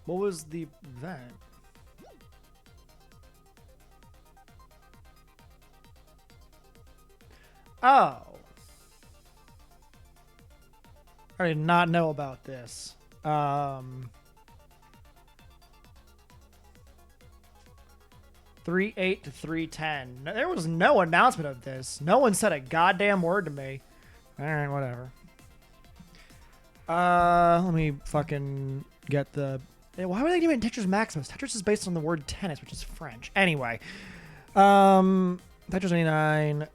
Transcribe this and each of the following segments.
What was the event? Oh. I did not know about this. 3-8 to 3-10. There was no announcement of this. No one said a goddamn word to me. All right, whatever. Let me fucking get the... Why would they name it Tetris Maximus? Tetris is based on the word tennis, which is French. Anyway. Tetris 89.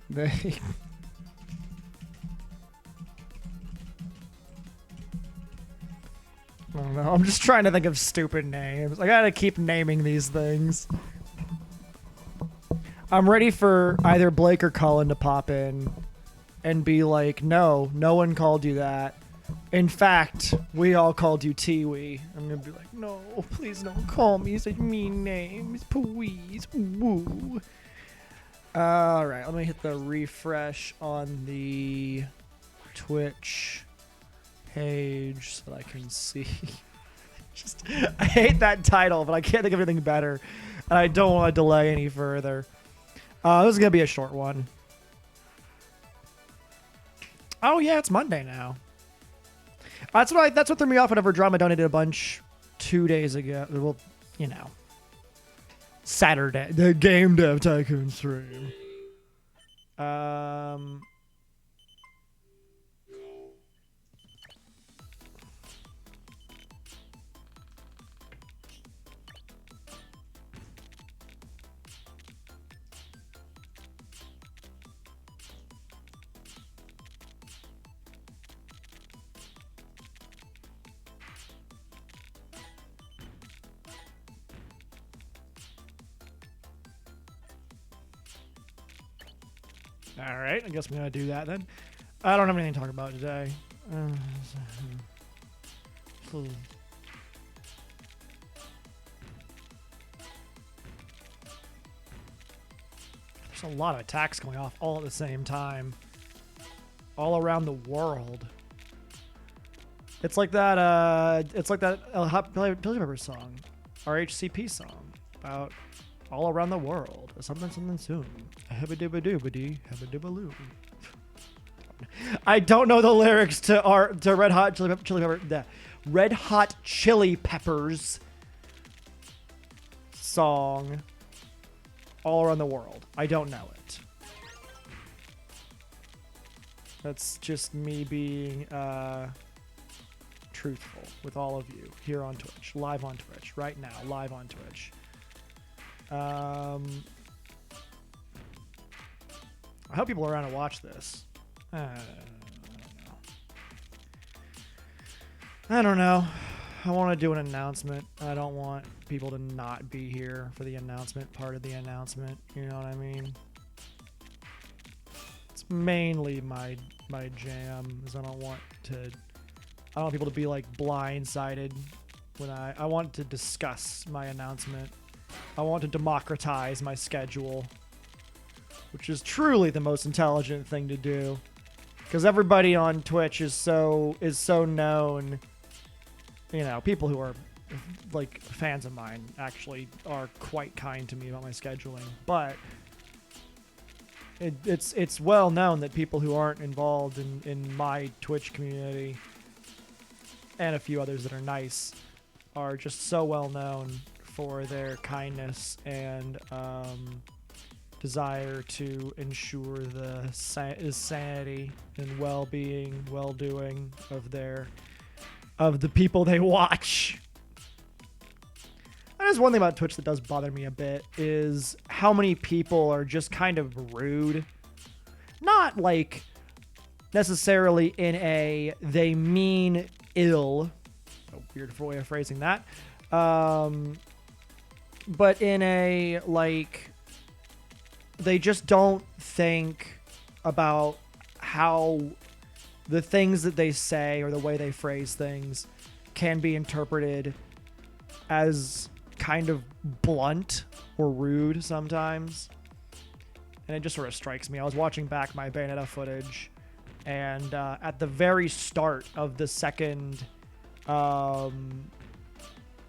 They... I don't know. I'm just trying to think of stupid names. I gotta keep naming these things. I'm ready for either Blake or Cullen to pop in and be like, no one called you that. In fact, we all called you Tiwi. I'm gonna be like, no, please don't call me such mean names, please. Woo. All right, let me hit the refresh on the Twitch page so that I can see. I hate that title, but I can't think of anything better, and I don't want to delay any further. This is gonna be a short one. Oh yeah, it's Monday now. That's what threw me off whenever Drama donated a bunch 2 days ago. Well, you know, Saturday, the Game Dev Tycoon stream. All right, I guess I'm gonna do that then. I don't have anything to talk about today. There's a lot of attacks going off all at the same time, all around the world. It's like that. It's like that Hot Billy Pepper song, RHCP song about all around the world. Something soon. I don't know the lyrics to Red Hot Chili Peppers song all around the world. I don't know it. That's just me being truthful with all of you here on Twitch, live on Twitch right now, live on Twitch. I hope people are around to watch this. I don't know. I want to do an announcement. I don't want people to not be here for the announcement part of the announcement. You know what I mean? It's mainly my jam. Is I don't want people to be like blindsided when I want to discuss my announcement. I want to democratize my schedule, which is truly the most intelligent thing to do, because everybody on Twitch is so known. You know, people who are like fans of mine actually are quite kind to me about my scheduling, but it's well known that people who aren't involved in my Twitch community and a few others that are nice are just so well known for their kindness and desire to ensure the sanity and well-being, well-doing of the people they watch. That is one thing about Twitch that does bother me a bit, is how many people are just kind of rude. Not like necessarily in a they mean ill, a weird way of phrasing that, but in a like they just don't think about how the things that they say or the way they phrase things can be interpreted as kind of blunt or rude sometimes. And it just sort of strikes me. I was watching back my Bayonetta footage And at the very start of the second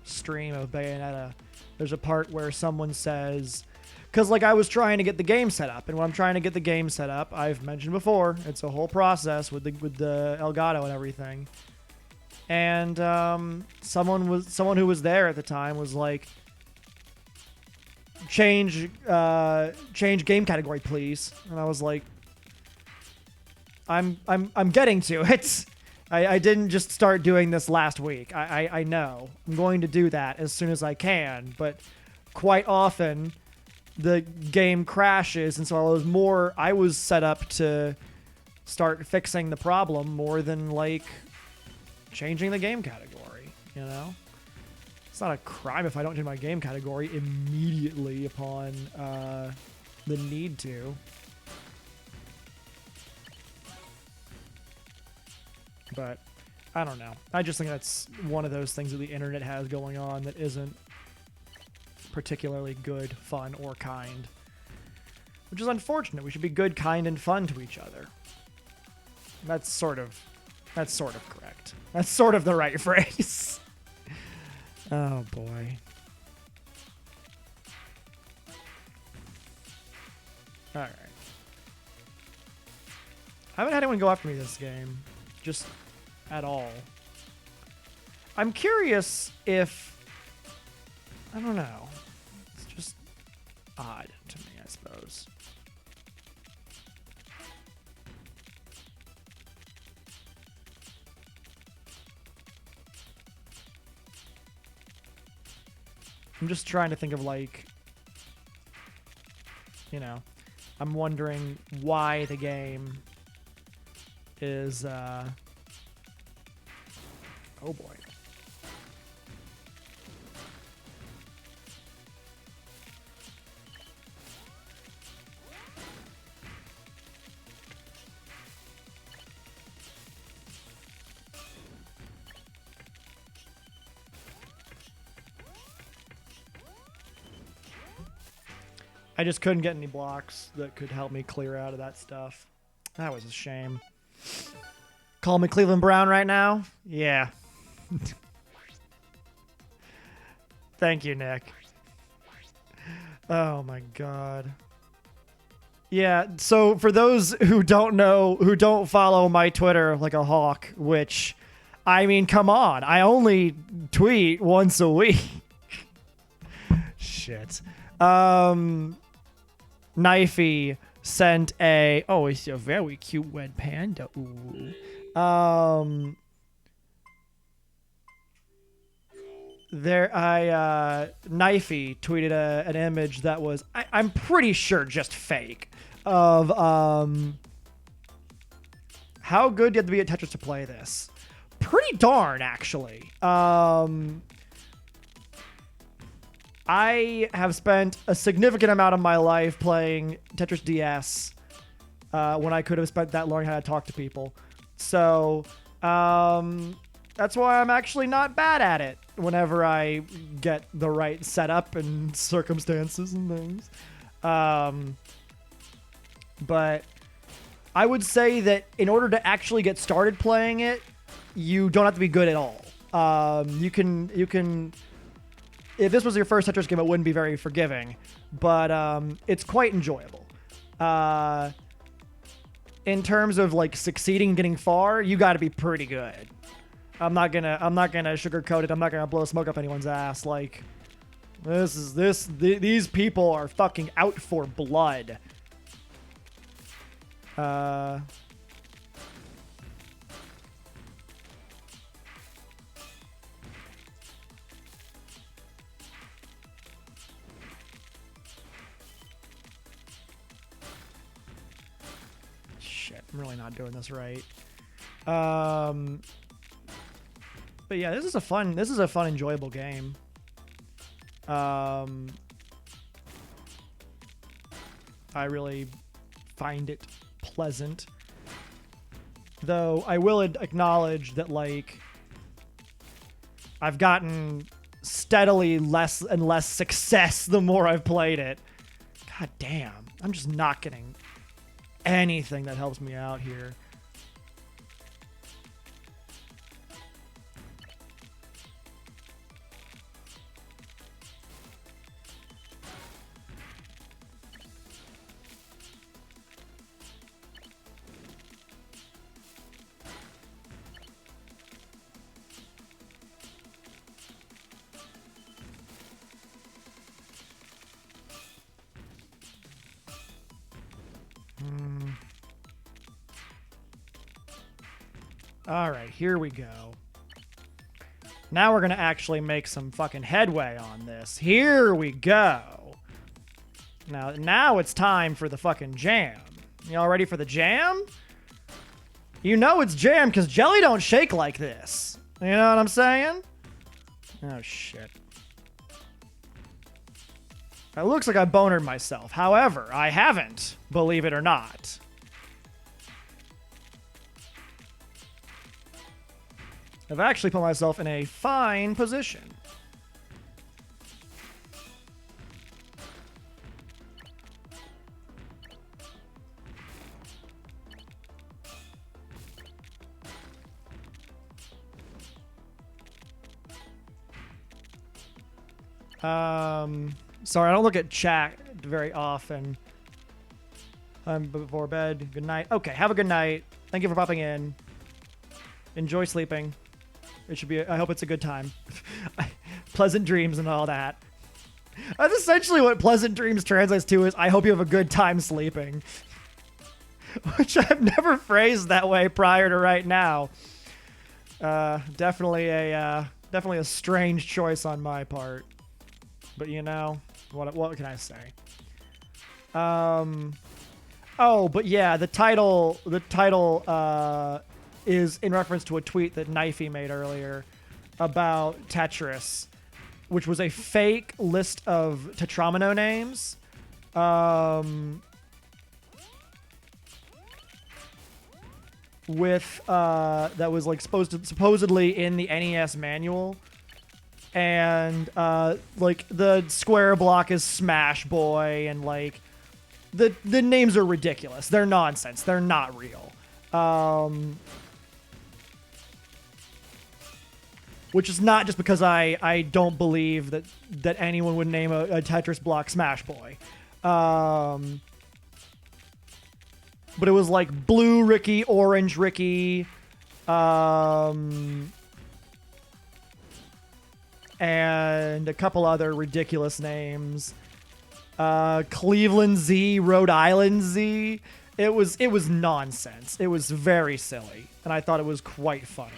stream of Bayonetta, there's a part where someone says, because like I was trying to get the game set up, and when I'm trying to get the game set up, I've mentioned before, it's a whole process with the Elgato and everything. And someone who was there at the time was like, change game category, please. And I was like, I'm getting to it. I didn't just start doing this last week. I know. I'm going to do that as soon as I can, but quite often the game crashes, and so I was set up to start fixing the problem more than like changing the game category, you know? It's not a crime if I don't change my game category immediately upon the need to. But I don't know. I just think that's one of those things that the internet has going on that isn't particularly good, fun, or kind. Which is unfortunate. We should be good, kind, and fun to each other. That's sort of correct. That's sort of the right phrase. Oh boy. Alright. I haven't had anyone go after me this game. Just at all. I'm curious if... I don't know. It's just odd to me, I suppose. I'm just trying to think of, like, you know, I'm wondering why the game is, oh boy. I just couldn't get any blocks that could help me clear out of that stuff. That was a shame. Call me Cleveland Brown right now? Yeah. Thank you, Nick. Oh my god. Yeah, so for those who don't know, who don't follow my Twitter like a hawk, which, I mean, come on. I only tweet once a week. Shit. Knifey sent a... Oh, it's a very cute red panda. Ooh. Knifey tweeted an image that was, I'm pretty sure, just fake, of how good do you have to be at Tetris to play this? Pretty darn, actually. I have spent a significant amount of my life playing Tetris DS when I could have spent that learning how to talk to people. So, that's why I'm actually not bad at it whenever I get the right setup and circumstances and things. But I would say that in order to actually get started playing it, you don't have to be good at all. You can... If this was your first Tetris game, it wouldn't be very forgiving, but it's quite enjoyable. In terms of like succeeding and getting far, you got to be pretty good. I'm not gonna sugarcoat it. I'm not gonna blow smoke up anyone's ass. Like, these people are fucking out for blood. Shit, I'm really not doing this right. But yeah, this is a fun, enjoyable game. I really find it pleasant. Though I will acknowledge that, like, I've gotten steadily less and less success the more I've played it. God damn, I'm just not getting anything that helps me out here. All right, here we go. Now we're going to actually make some fucking headway on this. Here we go. Now it's time for the fucking jam. Y'all ready for the jam? You know it's jam because jelly don't shake like this. You know what I'm saying? Oh, shit. It looks like I bonered myself. However, I haven't, believe it or not. I've actually put myself in a fine position. Sorry, I don't look at chat very often. Before bed. Good night. Okay, have a good night. Thank you for popping in. Enjoy sleeping. It should be, I hope it's a good time. Pleasant dreams and all that. That's essentially what pleasant dreams translates to, is I hope you have a good time sleeping. Which I've never phrased that way prior to right now. Definitely a strange choice on my part. But you know, what can I say? Oh, but yeah, the title is in reference to a tweet that Knifey made earlier about Tetris, which was a fake list of Tetramino names. That was like supposedly in the NES manual. And like the square block is Smash Boy, and like the names are ridiculous. They're nonsense. They're not real. Which is not just because I don't believe that anyone would name a Tetris block Smash Boy. But it was like Blue Ricky, Orange Ricky, and a couple other ridiculous names. Cleveland Z, Rhode Island Z. It was nonsense. It was very silly, and I thought it was quite funny.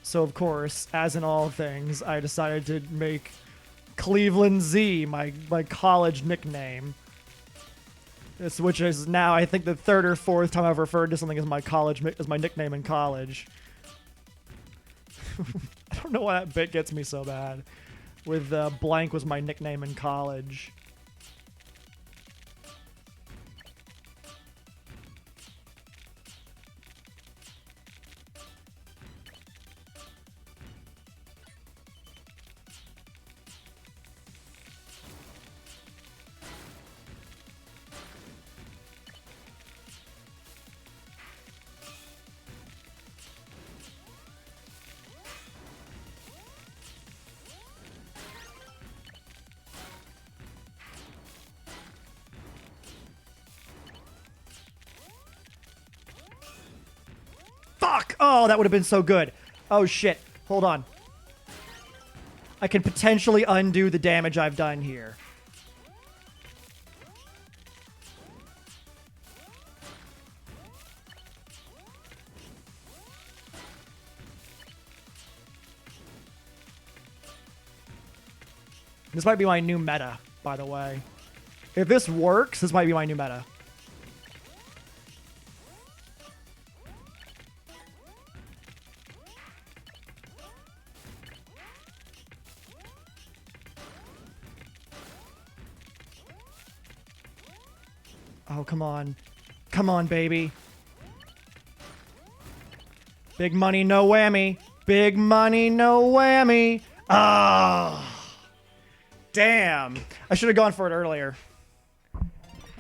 So of course, as in all things, I decided to make Cleveland Z my college nickname. Which is now, I think, the third or fourth time I've referred to something as my nickname in college. I don't know why that bit gets me so bad. With blank was my nickname in college. Fuck! Oh, that would have been so good. Oh, shit. Hold on. I can potentially undo the damage I've done here. This might be my new meta, by the way. If this works, this might be my new meta. Oh, come on. Come on, baby. Big money, no whammy. Big money, no whammy. Ah. Oh, damn. I should have gone for it earlier.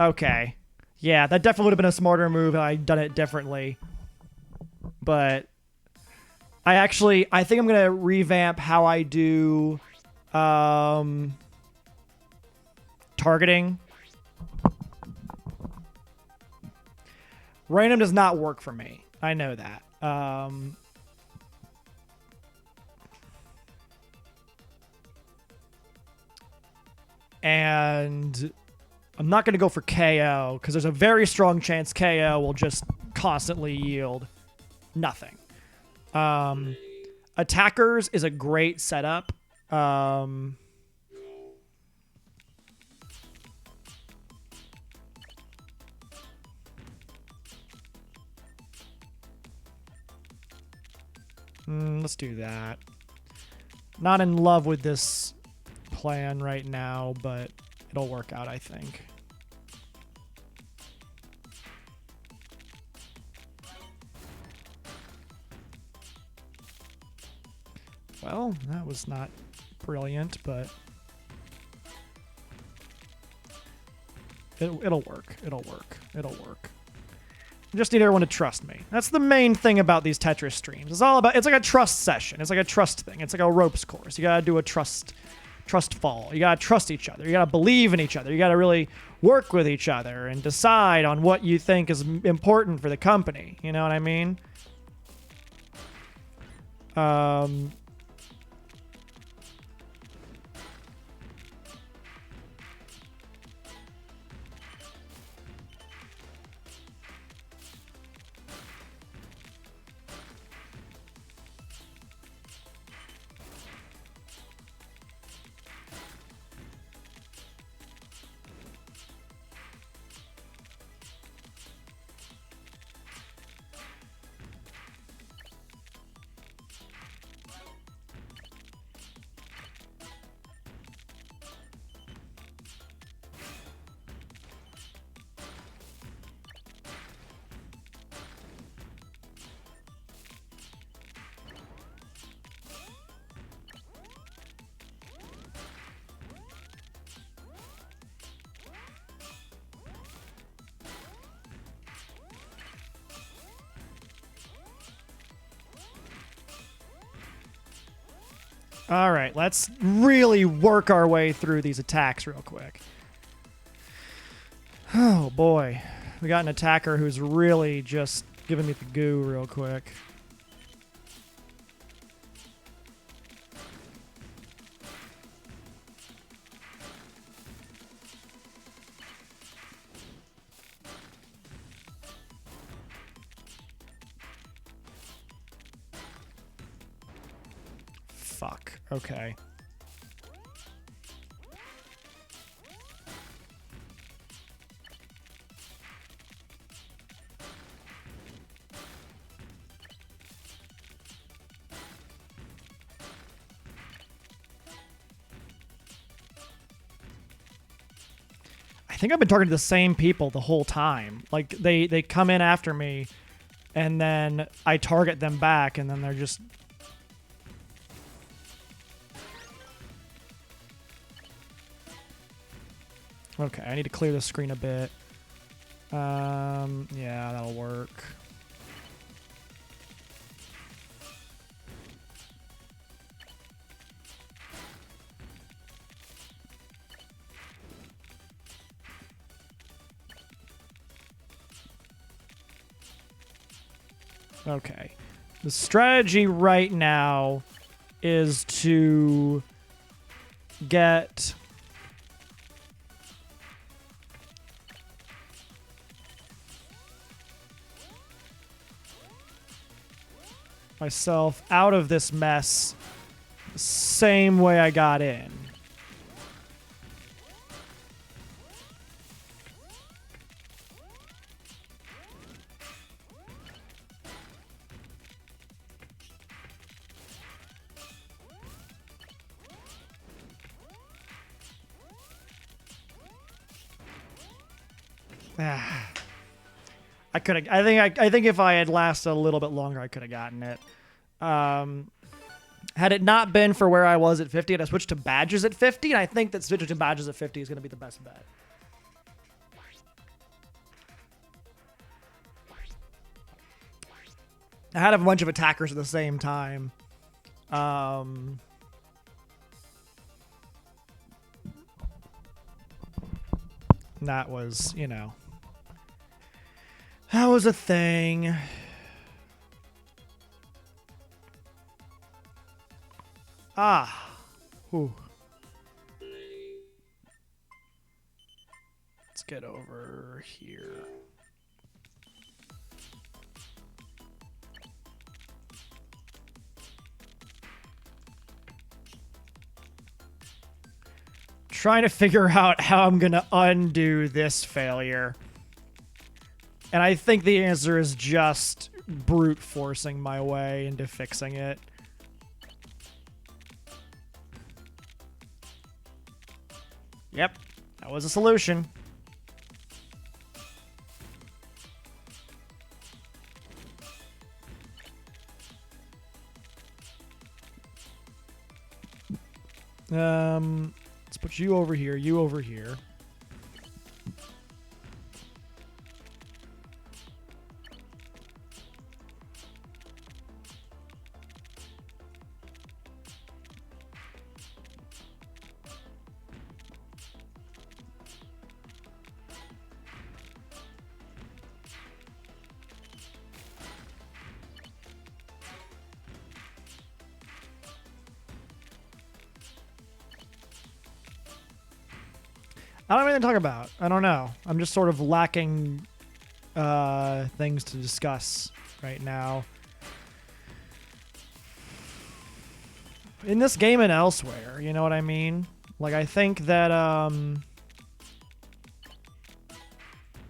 Okay. Yeah, that definitely would have been a smarter move if I'd done it differently. But I think I'm going to revamp how I do targeting. Random does not work for me. I know that. And I'm not going to go for KO because there's a very strong chance KO will just constantly yield. nothing. Attackers is a great setup. Let's do that. Not in love with this plan right now, but it'll work out, I think. Well, that was not brilliant, but it'll work. It'll work. It'll work. I just need everyone to trust me. That's the main thing about these Tetris streams. It's like a trust session. It's like a trust thing. It's like a ropes course. You gotta do a trust fall. You gotta trust each other. You gotta believe in each other. You gotta really work with each other and decide on what you think is important for the company. You know what I mean? All right, let's really work our way through these attacks real quick. Oh, boy. We got an attacker who's really just giving me the goo real quick. Fuck. Okay. I think I've been talking to the same people the whole time. Like, they come in after me, and then I target them back, and then they're just... Okay, I need to clear the screen a bit. Yeah, that'll work. Okay. The strategy right now is to get... myself out of this mess the same way I got in. I could have. I think if I had lasted a little bit longer, I could have gotten it. Had it not been for where I was at 50, I'd have switched to badges at 50, and I think that switching to badges at 50 is going to be the best bet. I had a bunch of attackers at the same time. That was, you know, that was a thing. Ah. Whew. Let's get over here. trying to figure out how I'm going to undo this failure. And I think the answer is just brute forcing my way into fixing it. Yep, that was a solution. Let's put you over here, you over here. I don't have anything to talk about. I don't know. I'm just sort of lacking things to discuss right now. In this game and elsewhere, you know what I mean? Like, I think that, I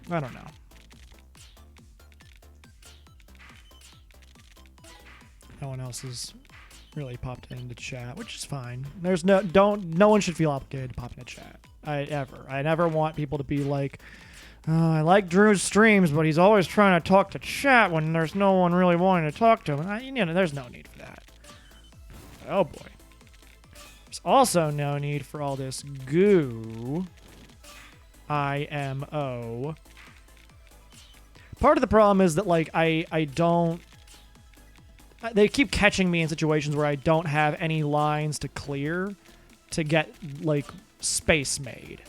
don't know. No one else has really popped into chat, which is fine. There's no one should feel obligated to pop into chat. I never want people to be like, oh, I like Drew's streams, but he's always trying to talk to chat when there's no one really wanting to talk to him. You know, there's no need for that. Oh boy. There's also no need for all this goo. IMO. Part of the problem is that, like, I don't... They keep catching me in situations where I don't have any lines to clear to get, like, space made.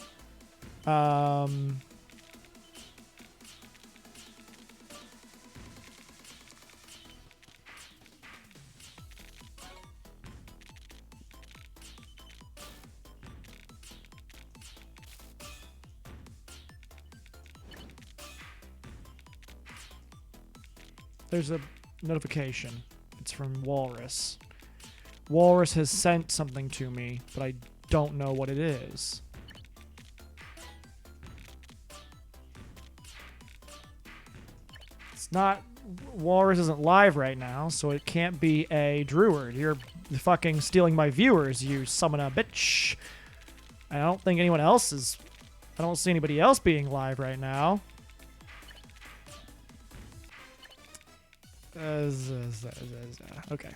There's a notification. It's from Walrus. Walrus has sent something to me, but I don't know what it is. It's not... Walrus isn't live right now, so it can't be a Dreward. You're fucking stealing my viewers, you summon a bitch. I don't think anyone else is... I don't see anybody else being live right now. Okay.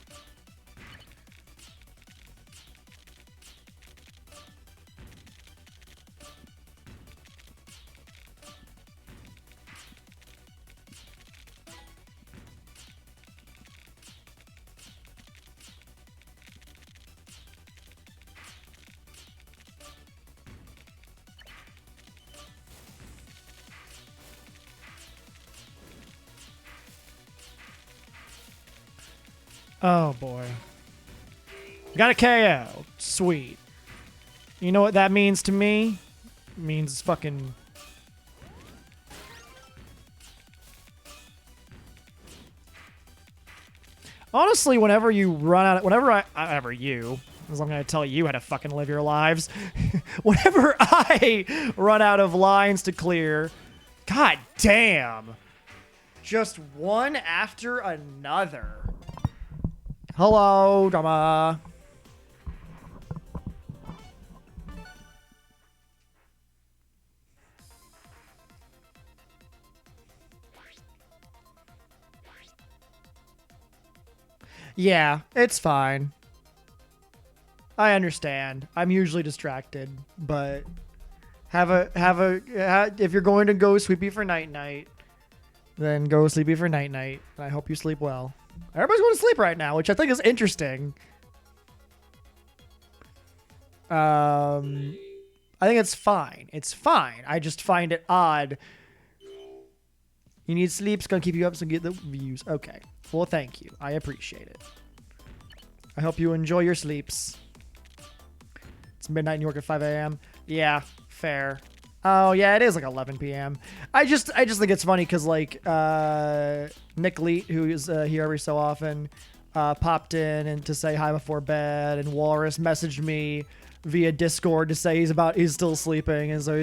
Oh boy. Got a KO. Sweet. You know what that means to me? It means fucking... Honestly, whenever you run out of... Whenever you... As I'm going to tell you how to fucking live your lives. Whenever I run out of lines to clear... God damn. Just one after another. Hello, drama. Yeah, it's fine. I understand. I'm usually distracted, but if you're going to go sleepy for night, then go sleepy for night. And I hope you sleep well. Everybody's going to sleep right now, which I think is interesting. I think it's fine. It's fine. I just find it odd. You need sleep. It's going to keep you up so you get the views. Okay. Well, thank you. I appreciate it. I hope you enjoy your sleeps. It's midnight in New York at 5 a.m. Yeah, fair. Oh, yeah, it is like 11 p.m. I just think it's funny because, like, Nick Leet, who is here every so often, popped in and to say hi before bed, and Walrus messaged me via Discord to say he's still sleeping, and so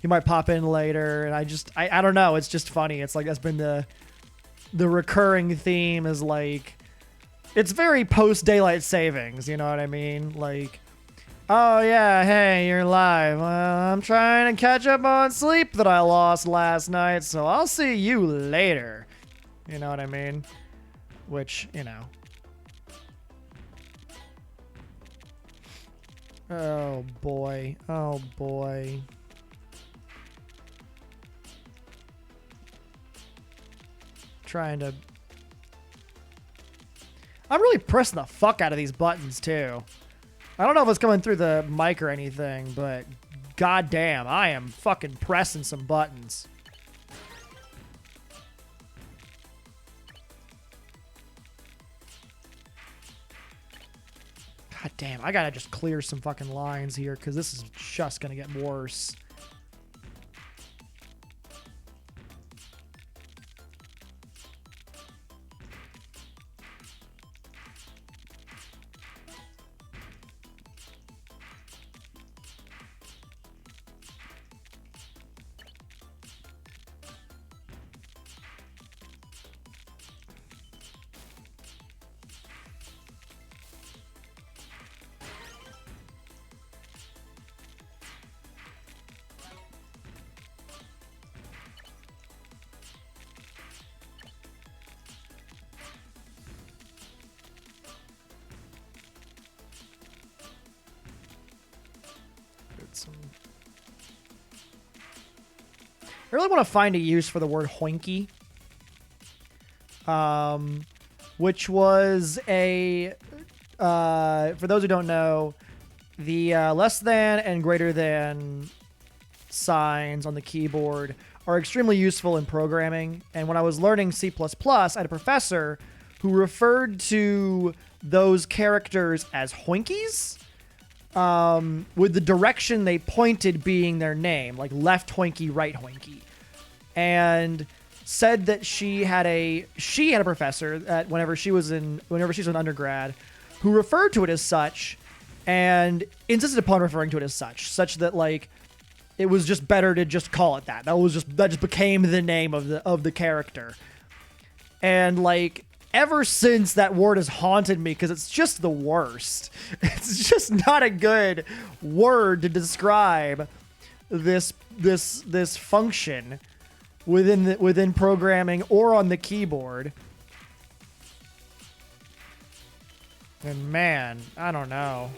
he might pop in later. And I don't know, it's just funny. It's like that's been the recurring theme is like, it's very post daylight savings, you know what I mean? Like, oh yeah, hey, you're live. Well, I'm trying to catch up on sleep that I lost last night, so I'll see you later. You know what I mean? Which, you know. Oh boy. Oh boy. I'm really pressing the fuck out of these buttons too. I don't know if it's coming through the mic or anything, but goddamn, I am fucking pressing some buttons. God damn, I gotta just clear some fucking lines here because this is just gonna get worse. I really want to find a use for the word hoinky, which was a, for those who don't know, the less than and greater than signs on the keyboard are extremely useful in programming. And when I was learning C++, I had a professor who referred to those characters as hoinkies, with the direction they pointed being their name, like left hoinky, right hoinky. And said that she had a professor that whenever she was an undergrad who referred to it as such and insisted upon referring to it as such that like it was just better to just call it that. That just became the name of the character. And like ever since, that word has haunted me because it's just the worst. It's just not a good word to describe this function within programming or on the keyboard. And man, I don't know.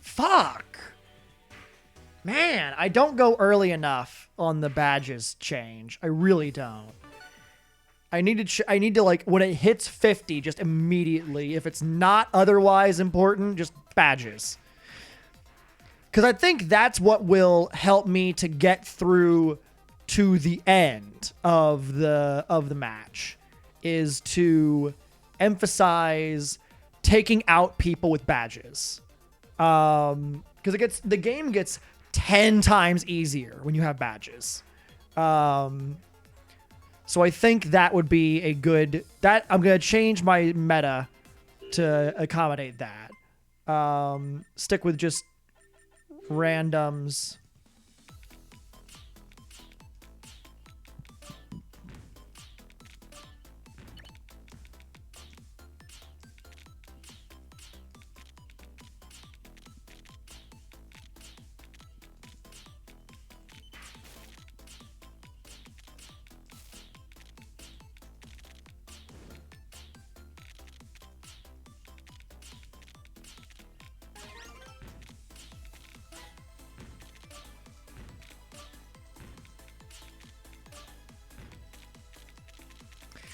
Fuck. Man, I don't go early enough on the badges change. I really don't. I need to like, when it hits 50, just immediately, if it's not otherwise important, just badges. Because I think that's what will help me to get through to the end of the match, is to emphasize taking out people with badges. Because the game gets 10 times easier when you have badges. So I think that would be a good, that I'm going to change my meta to accommodate that. Stick with just randoms.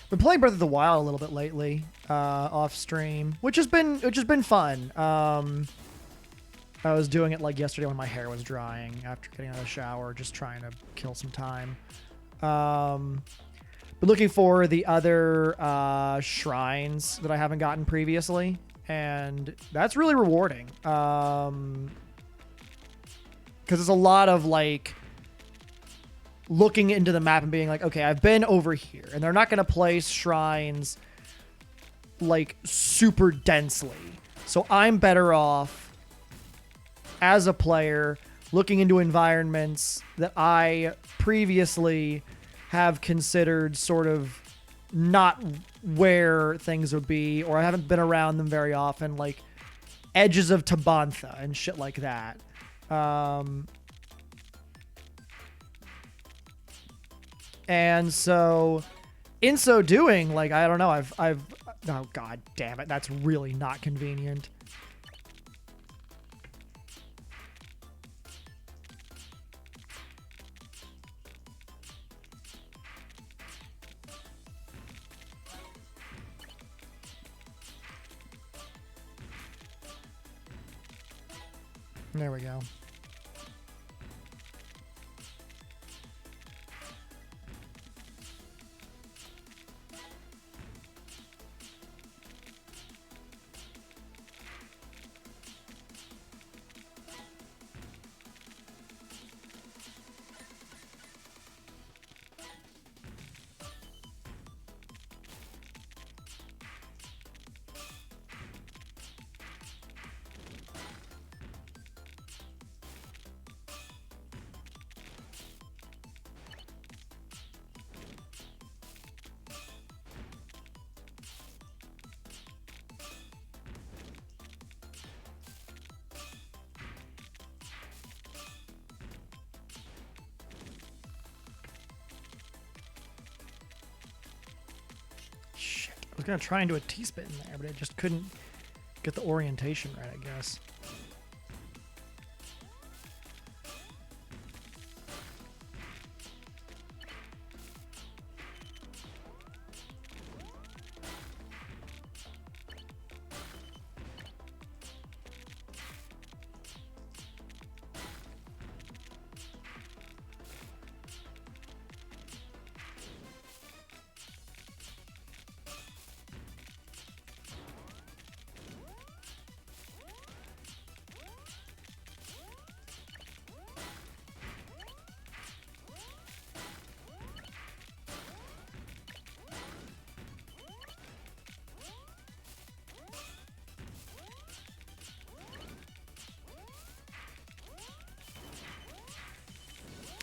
Been playing Breath of the Wild a little bit lately, off stream, which has been fun. I was doing it like yesterday when my hair was drying after getting out of the shower, just trying to kill some time. But looking for the other shrines that I haven't gotten previously, and that's really rewarding. Because it's a lot of like looking into the map and being like, okay, I've been over here, and they're not going to place shrines like super densely. So I'm better off as a player looking into environments that I previously have considered sort of not where things would be, or I haven't been around them very often, like edges of Tabantha and shit like that. And so in so doing, like, I don't know, I've oh god damn it, that's really not convenient. There we go. I was going to try and do a T-spin there, but I just couldn't get the orientation right, I guess.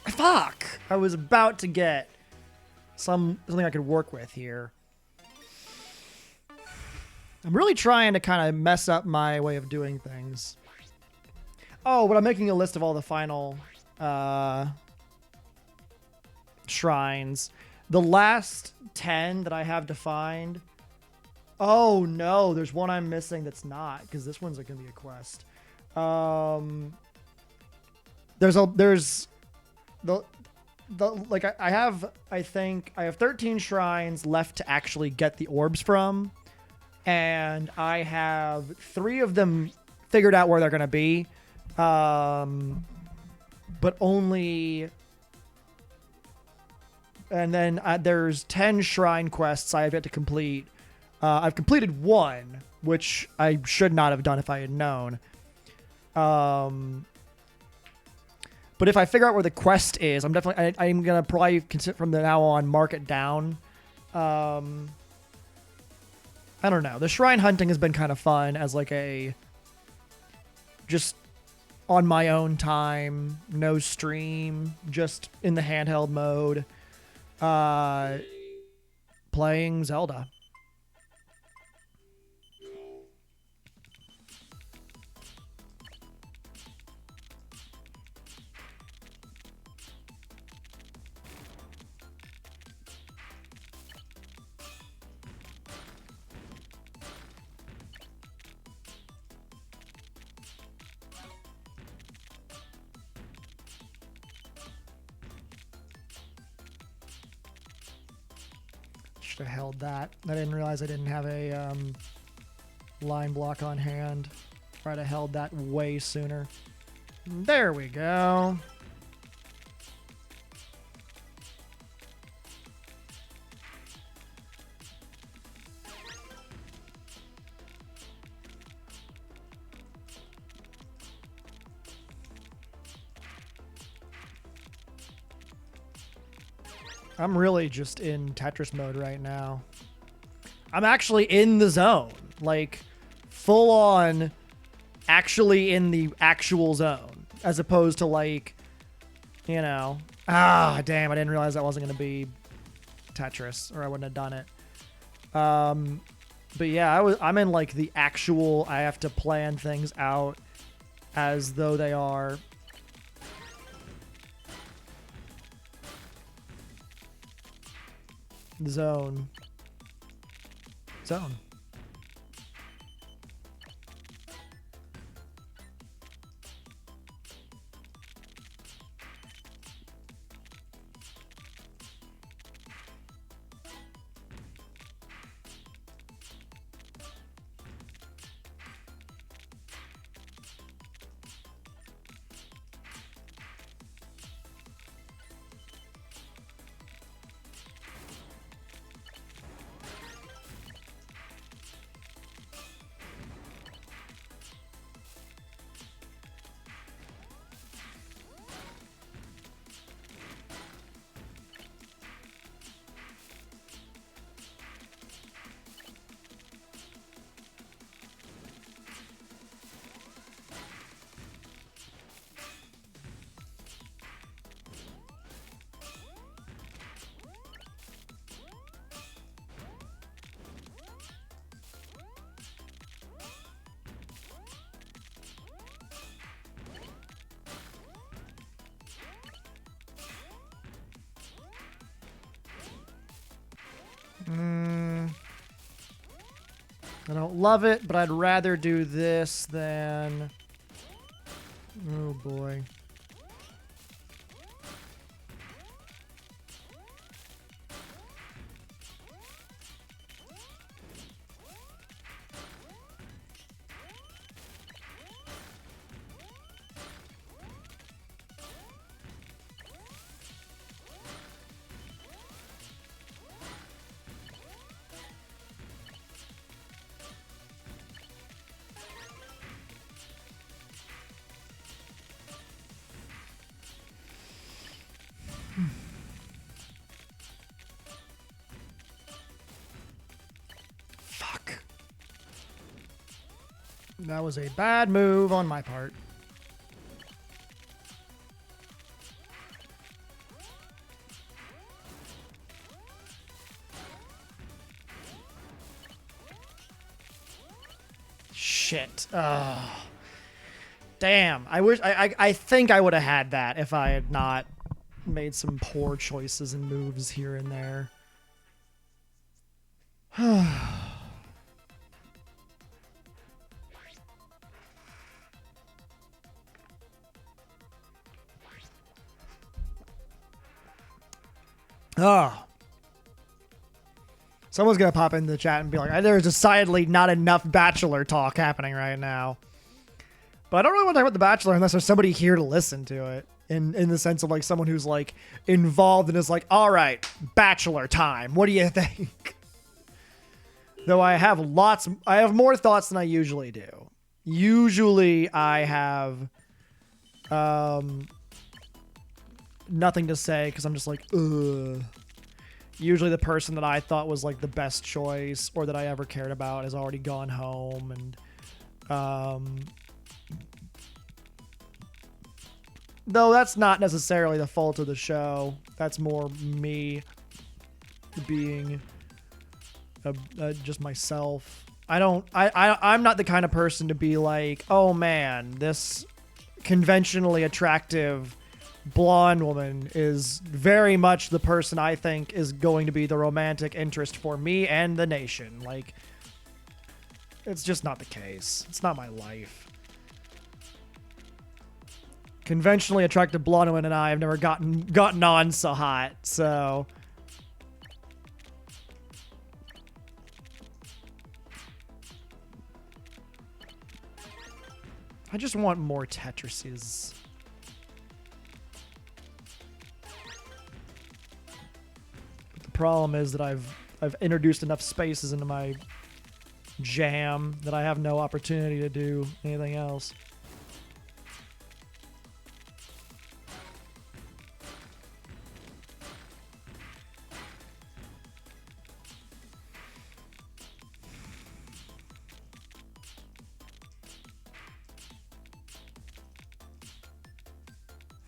Fuck! I was about to get something I could work with here. I'm really trying to kind of mess up my way of doing things. Oh, but I'm making a list of all the final shrines. The last 10 that I have defined. Oh no, there's one I'm missing that's not, because this one's going to be a quest. There's like I think I have 13 shrines left to actually get the orbs from, and I have 3 of them figured out where they're gonna be, but only. And then there's 10 shrine quests I have yet to complete. I've completed 1, which I should not have done if I had known. But if I figure out where the quest is, I'm gonna probably consider from now on mark it down. I don't know. The shrine hunting has been kind of fun as like a just on my own time, no stream, just in the handheld mode, playing Zelda. Should have held that. I didn't realize I didn't have a line block on hand. I'd have held that way sooner. There we go. I'm really just in Tetris mode right now. I'm actually in the zone. Like, full on, actually in the actual zone. As opposed to, like, you know... Ah, damn, I didn't realize that wasn't going to be Tetris, or I wouldn't have done it. But yeah, I'm in, like, the actual... I have to plan things out as though they are... Zone. I don't love it, but I'd rather do this than... Oh boy. Fuck. That was a bad move on my part. Shit. Damn. I wish I think I would have had that if I had not made some poor choices and moves here and there. Oh. Someone's going to pop into the chat and be like, there's decidedly not enough Bachelor talk happening right now. But I don't really want to talk about The Bachelor unless there's somebody here to listen to it. In the sense of like someone who's like involved and is like, all right, Bachelor time. What do you think? Though I have more thoughts than I usually do. Usually I have nothing to say because I'm just like, ugh. Usually the person that I thought was like the best choice or that I ever cared about has already gone home, and though that's not necessarily the fault of the show. That's more me being just myself. I'm not the kind of person to be like, oh man, this conventionally attractive blonde woman is very much the person I think is going to be the romantic interest for me and the nation. Like, it's just not the case. It's not my life. Conventionally attractive blonde woman and I have never gotten on so hot, so just want more Tetrises. But the problem is that I've introduced enough spaces into my jam that I have no opportunity to do anything else.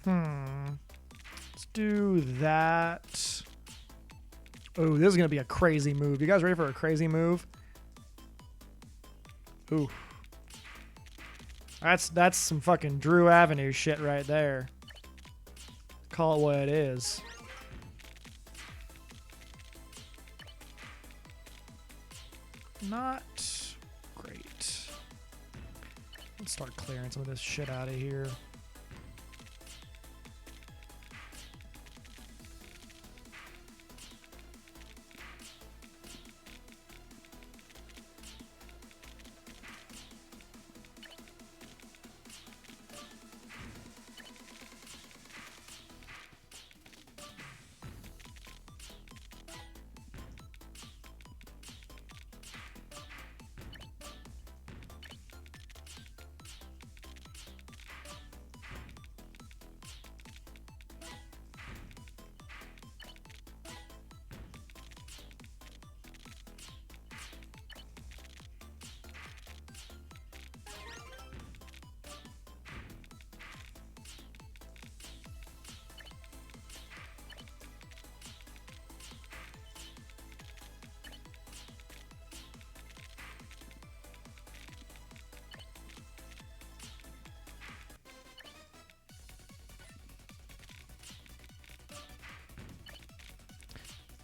Let's do that. Oh, this is going to be a crazy move. You guys ready for a crazy move? Ooh. That's some fucking Drew Avenue shit right there. Call it what it is. Not great. Let's start clearing some of this shit out of here.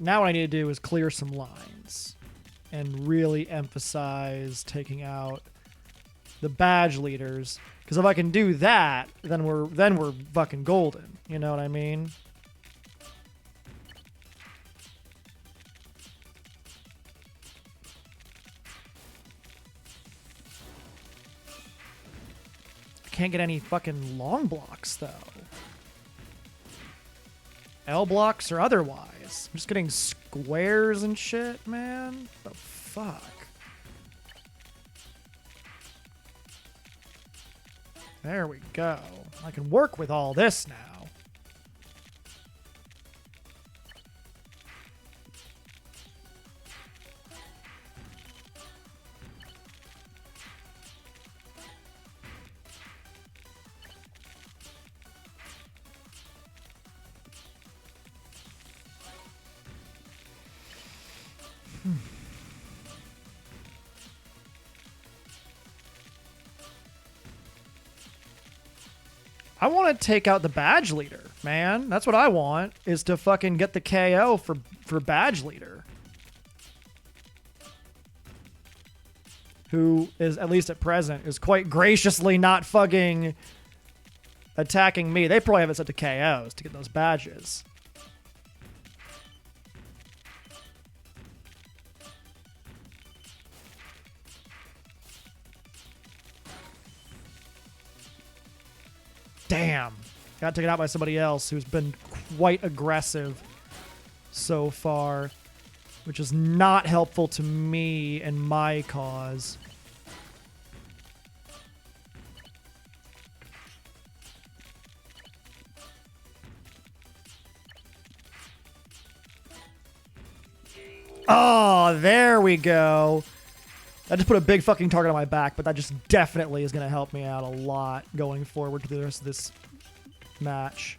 Now what I need to do is clear some lines and really emphasize taking out the badge leaders. Because if I can do that, then we're fucking golden. You know what I mean? I can't get any fucking long blocks though. L blocks or otherwise. I'm just getting squares and shit, man. What the fuck? There we go. I can work with all this now. I want to take out the badge leader, man. That's what I want, is to fucking get the KO for badge leader. Who is, at least at present, is quite graciously not fucking attacking me. They probably have it set to KOs to get those badges. Damn. Got taken out by somebody else who's been quite aggressive so far, which is not helpful to me and my cause. Oh, there we go. I just put a big fucking target on my back, but that just definitely is going to help me out a lot going forward to the rest of this match.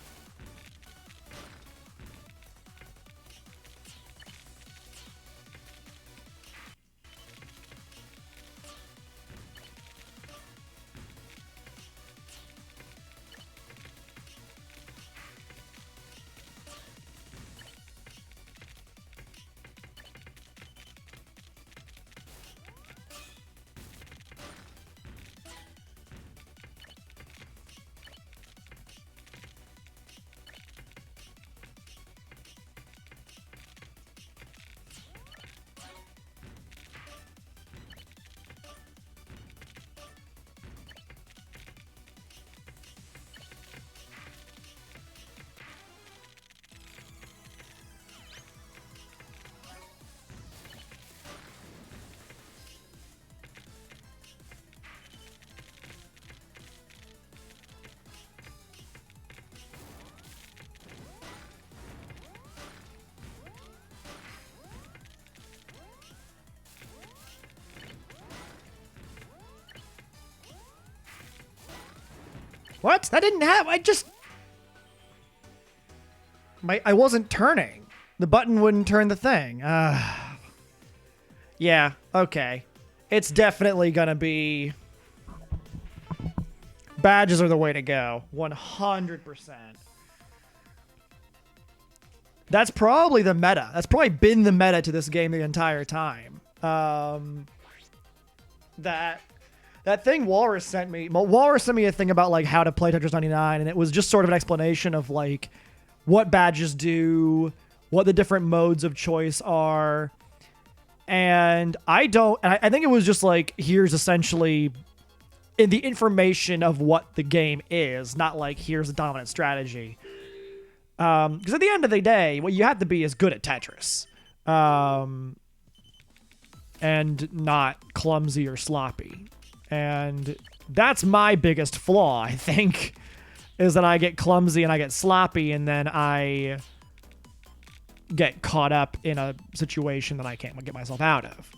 What? That didn't happen. I wasn't turning. The button wouldn't turn the thing. Yeah, okay. It's definitely gonna be... Badges are the way to go. 100%. That's probably the meta. That's probably been the meta to this game the entire time. That thing Walrus sent me. Walrus sent me a thing about like how to play Tetris 99, and it was just sort of an explanation of like what badges do, what the different modes of choice are. And I think it was just like, here's essentially in the information of what the game is, not like here's a dominant strategy. Because at the end of the day, what you have to be is good at Tetris. And not clumsy or sloppy. And that's my biggest flaw, I think, is that I get clumsy and I get sloppy, and then I get caught up in a situation that I can't get myself out of.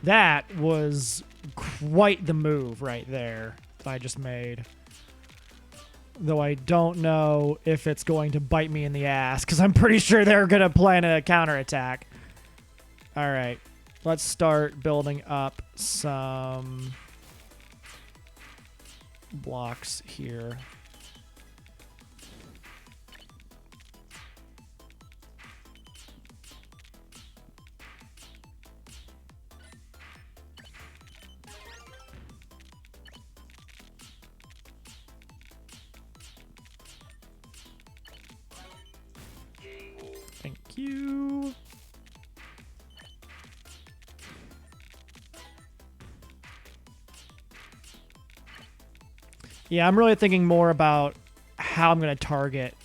That was quite the move right there that I just made. Though I don't know if it's going to bite me in the ass, because I'm pretty sure they're going to plan a counterattack. All right, let's start building up some blocks here. Thank you. Yeah, I'm really thinking more about how I'm going to target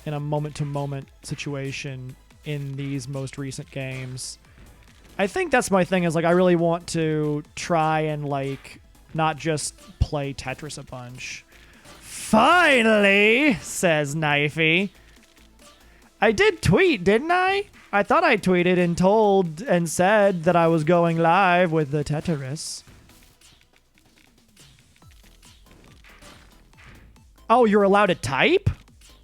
in a moment-to-moment situation in these most recent games. I think that's my thing, is like I really want to try and like not just play Tetris a bunch. Finally, says Knifey. I did tweet, didn't I? I thought I tweeted and told and said that I was going live with the Tetris. Oh, you're allowed to type?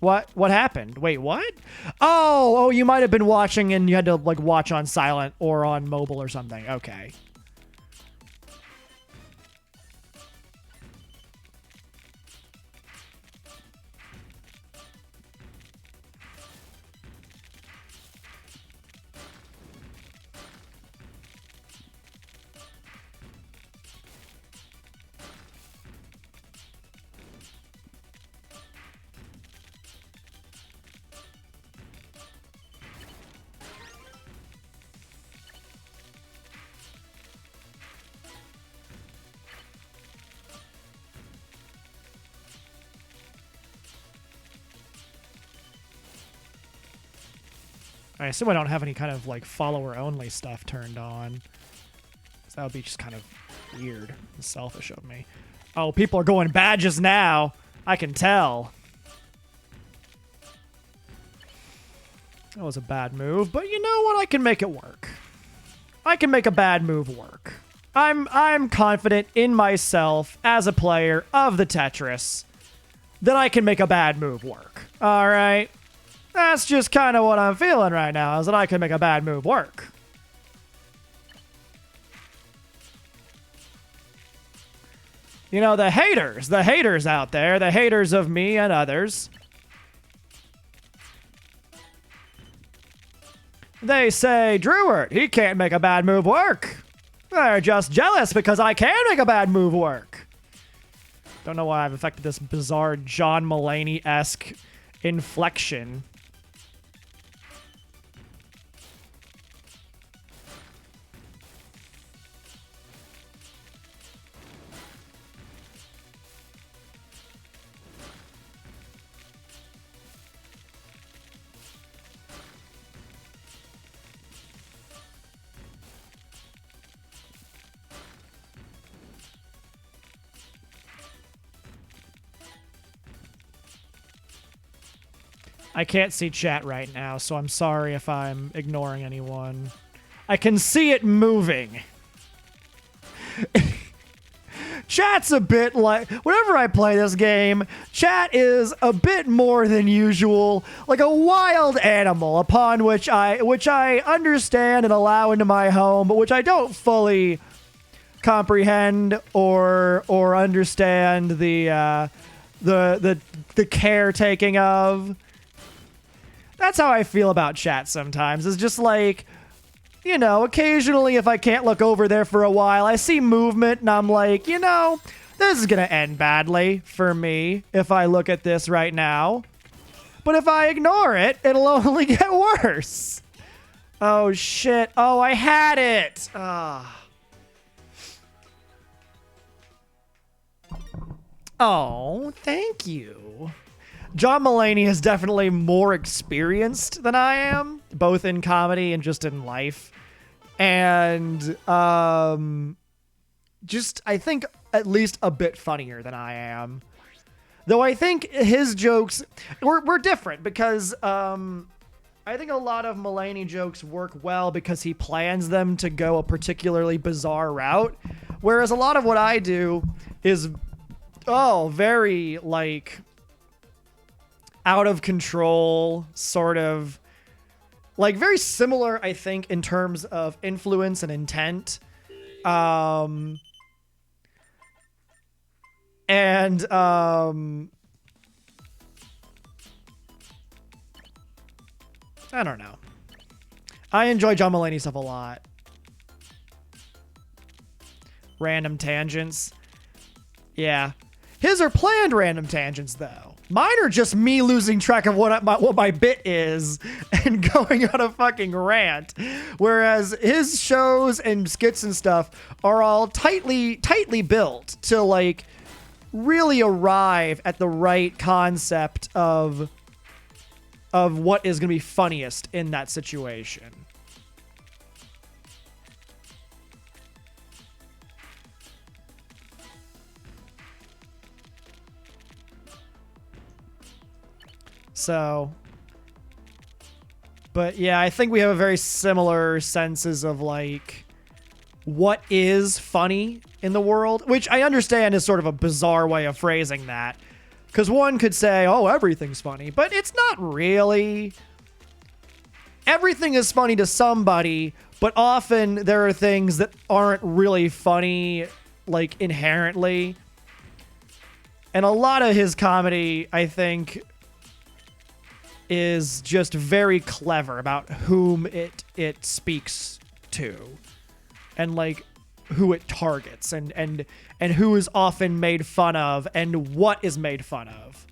What happened? Wait, what? Oh, you might have been watching and you had to like watch on silent or on mobile or something. Okay. I assume I don't have any kind of like follower-only stuff turned on. So that would be just kind of weird and selfish of me. Oh, people are going badges now. I can tell. That was a bad move, but you know what? I can make it work. I can make a bad move work. I'm confident in myself as a player of the Tetris that I can make a bad move work. All right? That's just kind of what I'm feeling right now, is that I can make a bad move work. You know, the haters out there, the haters of me and others, they say, Drewert, he can't make a bad move work. They're just jealous because I can make a bad move work. Don't know why I've affected this bizarre John Mulaney-esque inflection. I can't see chat right now, so I'm sorry if I'm ignoring anyone. I can see it moving. Chat's a bit like... Whenever I play this game, chat is a bit more than usual, like a wild animal upon which I understand and allow into my home, but which I don't fully comprehend or understand the caretaking of. That's how I feel about chat sometimes. It's just like, you know, occasionally if I can't look over there for a while, I see movement and I'm like, you know, this is going to end badly for me if I look at this right now. But if I ignore it, it'll only get worse. Oh, shit. Oh, I had it. Oh, thank you. John Mulaney is definitely more experienced than I am, both in comedy and just in life. And just, I think, at least a bit funnier than I am. Though I think his jokes were different because I think a lot of Mulaney jokes work well because he plans them to go a particularly bizarre route. Whereas a lot of what I do is, very, like, out of control, sort of, like, very similar, I think, in terms of influence and intent. I don't know. I enjoy John Mulaney stuff a lot. Random tangents. Yeah. His are planned random tangents, though. Mine are just me losing track of what my bit is and going on a fucking rant. Whereas his shows and skits and stuff are all tightly built to, like, really arrive at the right concept of what is going to be funniest in that situation. So, but yeah, I think we have a very similar senses of, like, what is funny in the world, which I understand is sort of a bizarre way of phrasing that. Because one could say, oh, everything's funny, but it's not really. Everything is funny to somebody, but often there are things that aren't really funny, like, inherently. And a lot of his comedy, I think, is just very clever about whom it speaks to. And, like, who it targets and who is often made fun of and what is made fun of.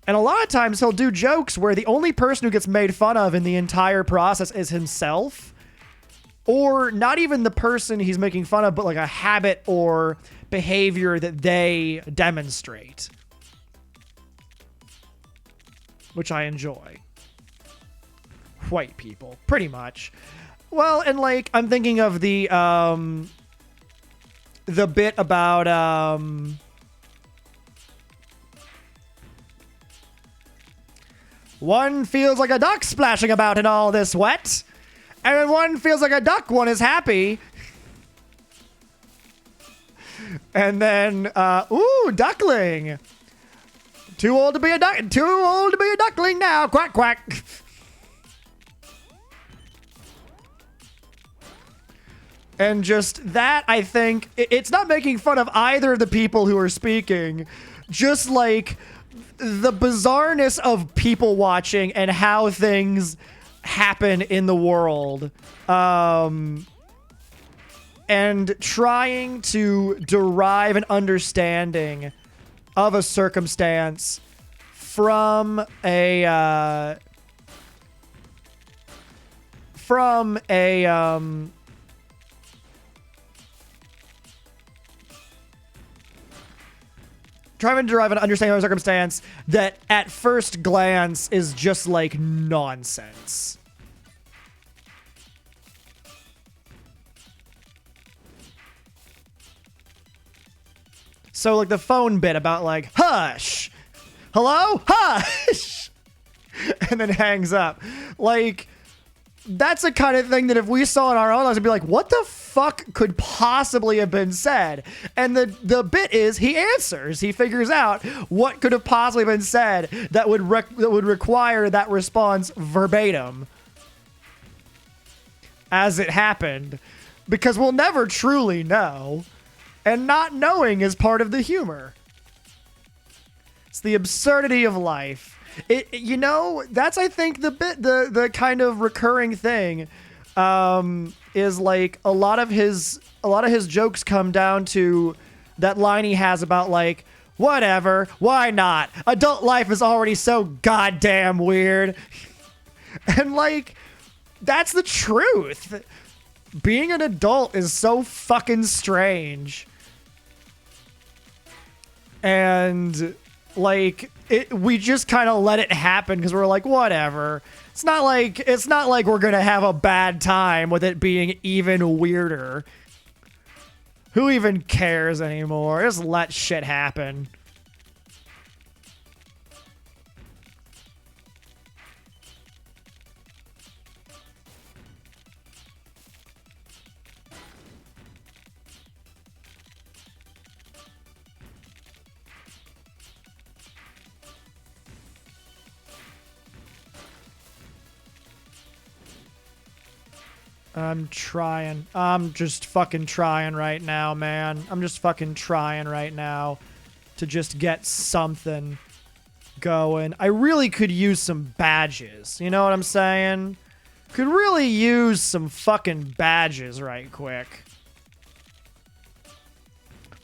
And a lot of times he'll do jokes where the only person who gets made fun of in the entire process is himself, or not even the person he's making fun of, but like a habit or behavior that they demonstrate, which I enjoy. White people, pretty much. Well, and, like, I'm thinking of the bit about, one feels like a duck splashing about in all this wet, and then one feels like a duck, one is happy. And then, ooh, duckling. Too old to be a duckling now, quack, quack. And just that, I think, it's not making fun of either of the people who are speaking. Just, like, the bizarreness of people watching and how things happen in the world. And and trying to derive an understanding of a circumstance from a trying to derive an understanding of a circumstance that at first glance is just like nonsense. So like the phone bit about like, hush, hello, hush, and then hangs up. Like, that's the kind of thing that if we saw in our own lives, we'd be like, what the fuck could possibly have been said? And the bit is he answers. He figures out what could have possibly been said that would require that response verbatim as it happened. Because we'll never truly know. And not knowing is part of the humor. It's the absurdity of life. You know, that's, I think, the kind of recurring thing, is like a lot of his jokes come down to that line he has about like, whatever, why not? Adult life is already so goddamn weird. And like, that's the truth. Being an adult is so fucking strange. And like we just kind of let it happen because we're like, whatever. It's not like we're gonna have a bad time with it being even weirder. Who even cares anymore? Just let shit happen. I'm trying. I'm just fucking trying right now, man. I'm just fucking trying right now to just get something going. I really could use some badges. You know what I'm saying? Could really use some fucking badges right quick.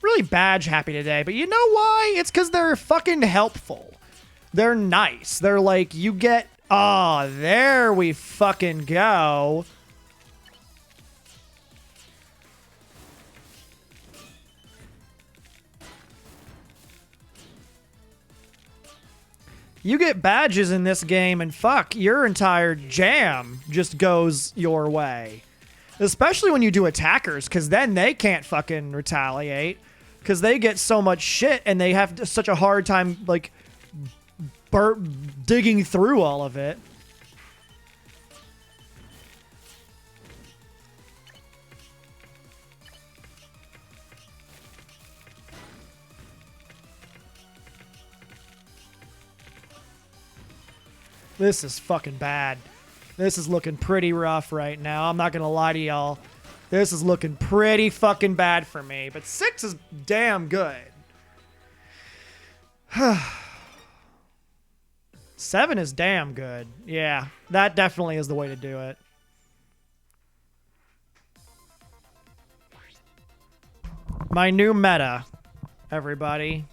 Really badge happy today, but you know why? It's because they're fucking helpful. They're nice. They're like, you get... Oh, there we fucking go. You get badges in this game and fuck, your entire jam just goes your way. Especially when you do attackers, because then they can't fucking retaliate. Because they get so much shit and they have such a hard time, like, digging through all of it. This is fucking bad. This is looking pretty rough right now. I'm not gonna lie to y'all. This is looking pretty fucking bad for me. But 6 is damn good. 7 is damn good. Yeah, that definitely is the way to do it. My new meta, everybody.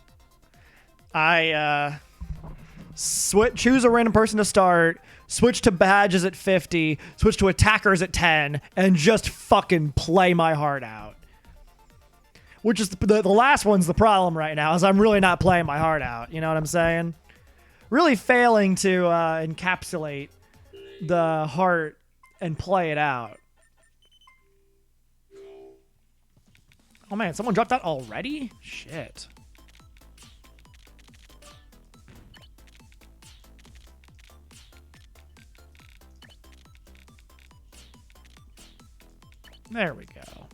Choose a random person to start, switch to badges at 50, switch to attackers at 10, and just fucking play my heart out. Which is the last one's the problem right now, is I'm really not playing my heart out. You know what I'm saying? Really failing to encapsulate the heart and play it out. Oh man, someone dropped out already? Shit. There we go.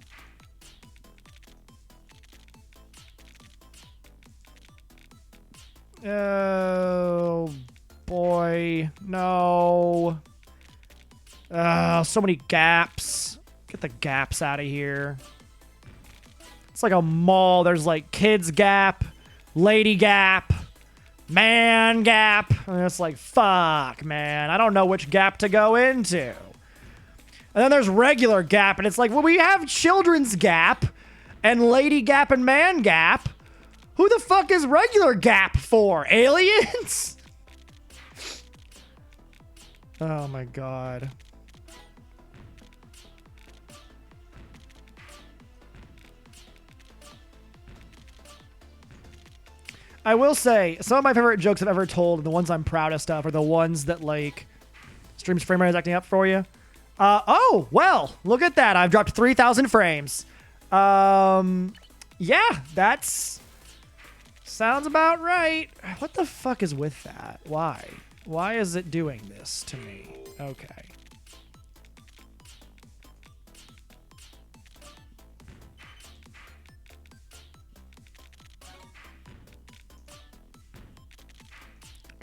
Oh, boy. No. So many gaps. Get the gaps out of here. It's like a mall. There's like kids gap, lady gap, man gap. And it's like, fuck, man. I don't know which gap to go into. And then there's regular gap, and it's like, well, we have children's gap and lady gap and man gap. Who the fuck is regular gap for? Aliens? Oh my god. I will say, some of my favorite jokes I've ever told, and the ones I'm proudest of, are the ones that, like, stream's frame rate is acting up for you. Oh, well, look at that. I've dropped 3,000 frames. Yeah, that's... sounds about right. What the fuck is with that? Why? Why is it doing this to me? Okay.